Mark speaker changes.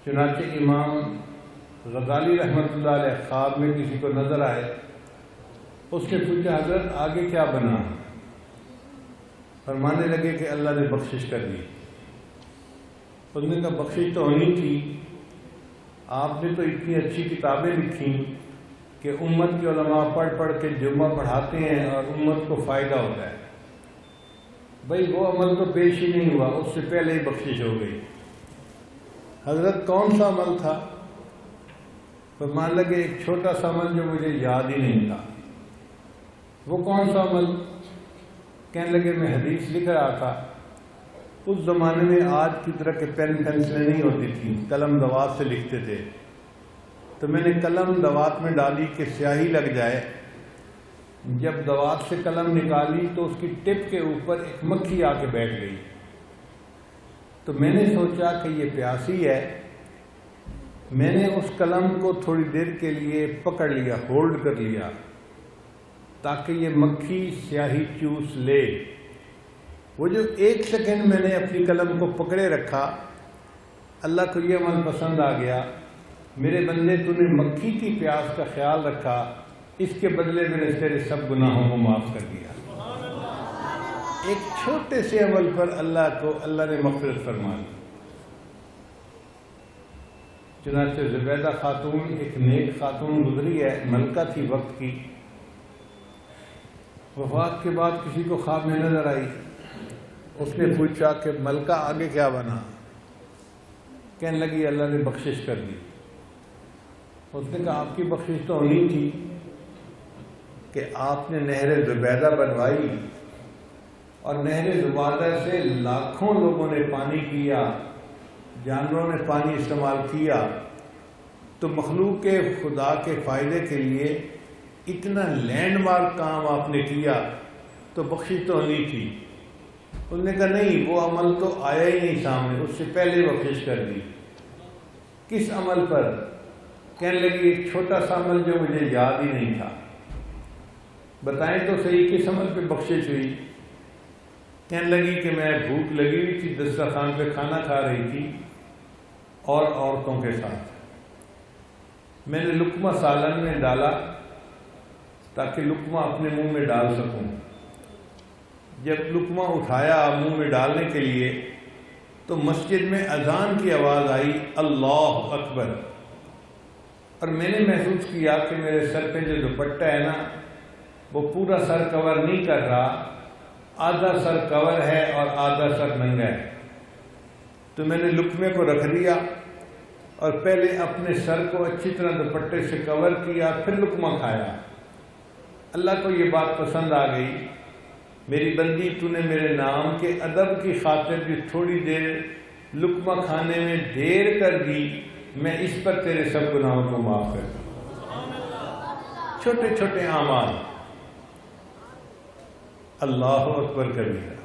Speaker 1: چنانچہ امام غزالی رحمۃ اللہ علیہ خواب میں کسی کو نظر آئے، اس نے پوچھا حضرت آگے کیا بنا؟ فرمانے لگے کہ اللہ نے بخشش کر دی۔ اس نے کہا بخشش تو ہونی تھی، آپ نے تو اتنی اچھی کتابیں لکھی کہ امت کے علماء پڑھ پڑھ کے جمعہ پڑھاتے ہیں اور امت کو فائدہ ہوتا ہے، بھئی وہ عمل تو پیش ہی نہیں ہوا، اس سے پہلے ہی بخشش ہو گئی۔ حضرت کون سا عمل تھا؟ فرمان لگے ایک چھوٹا سا عمل جو مجھے یاد ہی نہیں تھا۔ وہ کون سا عمل؟ کہنے لگے میں حدیث لکھ رہا تھا، اس زمانے میں آج کی طرح کے پین پینسلیں نہیں ہوتی تھیں، قلم دوات سے لکھتے تھے، تو میں نے قلم دوات میں ڈالی کہ سیاہی لگ جائے۔ جب دوات سے قلم نکالی تو اس کی ٹپ کے اوپر ایک مکھی آ کے بیٹھ گئی، تو میں نے سوچا کہ یہ پیاسی ہے، میں نے اس قلم کو تھوڑی دیر کے لیے پکڑ لیا، ہولڈ کر لیا تاکہ یہ مکھی سیاہی چوس لے۔ وہ جو ایک سیکنڈ میں نے اپنی قلم کو پکڑے رکھا، اللہ کو یہ عمل پسند آ گیا، میرے بندے تو نے مکھی کی پیاس کا خیال رکھا، اس کے بدلے میں نے تیرے سب گناہوں کو معاف کر دیا۔ ایک چھوٹے سے عمل پر اللہ نے مغفرت فرما دی۔ چنانچہ زبیدہ خاتون ایک نیک خاتون گزری ہے، ملکہ تھی وقت کی، وفات کے بعد کسی کو خواب میں نظر آئی، اس نے پوچھا کہ ملکہ آگے کیا بنا؟ کہنے لگی اللہ نے بخشش کر دی۔ اس نے کہا آپ کی بخشش تو ہونی تھی کہ آپ نے نہر زبیدہ بنوائی اور نہر زبیدہ سے لاکھوں لوگوں نے پانی پیا، جانوروں نے پانی استعمال کیا، تو مخلوق کے خدا کے فائدے کے لیے اتنا لینڈ مارک کام آپ نے کیا، تو بخشش تو ہونی تھی۔ اس نے کہا نہیں، وہ عمل تو آیا ہی نہیں سامنے، اس سے پہلے بخشش کر دی۔ کس عمل پر؟ کہنے لگی ایک چھوٹا سا عمل جو مجھے یاد ہی نہیں تھا۔ بتائیں تو صحیح کس عمل پہ بخشش ہوئی؟ کہنے لگی کہ میں بھوک لگی ہوئی تھی، دسترخوان پہ کھانا کھا رہی تھی اور عورتوں کے ساتھ، میں نے لقمہ سالن میں ڈالا تاکہ لقمہ اپنے منہ میں ڈال سکوں۔ جب لقمہ اٹھایا منہ میں ڈالنے کے لیے تو مسجد میں اذان کی آواز آئی، اللہ اکبر، اور میں نے محسوس کیا کہ میرے سر پہ جو دوپٹہ ہے نا، وہ پورا سر کور نہیں کر رہا، آدھا سر کور ہے اور آدھا سر ننگا ہے۔ تو میں نے لقمے کو رکھ دیا اور پہلے اپنے سر کو اچھی طرح دوپٹے سے کور کیا، پھر لقمہ کھایا۔ اللہ کو یہ بات پسند آ گئی، میری بندی تو نے میرے نام کے ادب کی خاطر بھی تھوڑی دیر لقمہ کھانے میں دیر کر دی، میں اس پر تیرے سب گناہوں کو معاف کر دوں۔ چھوٹے چھوٹے اعمال، اللہ اکبر کبیرہ۔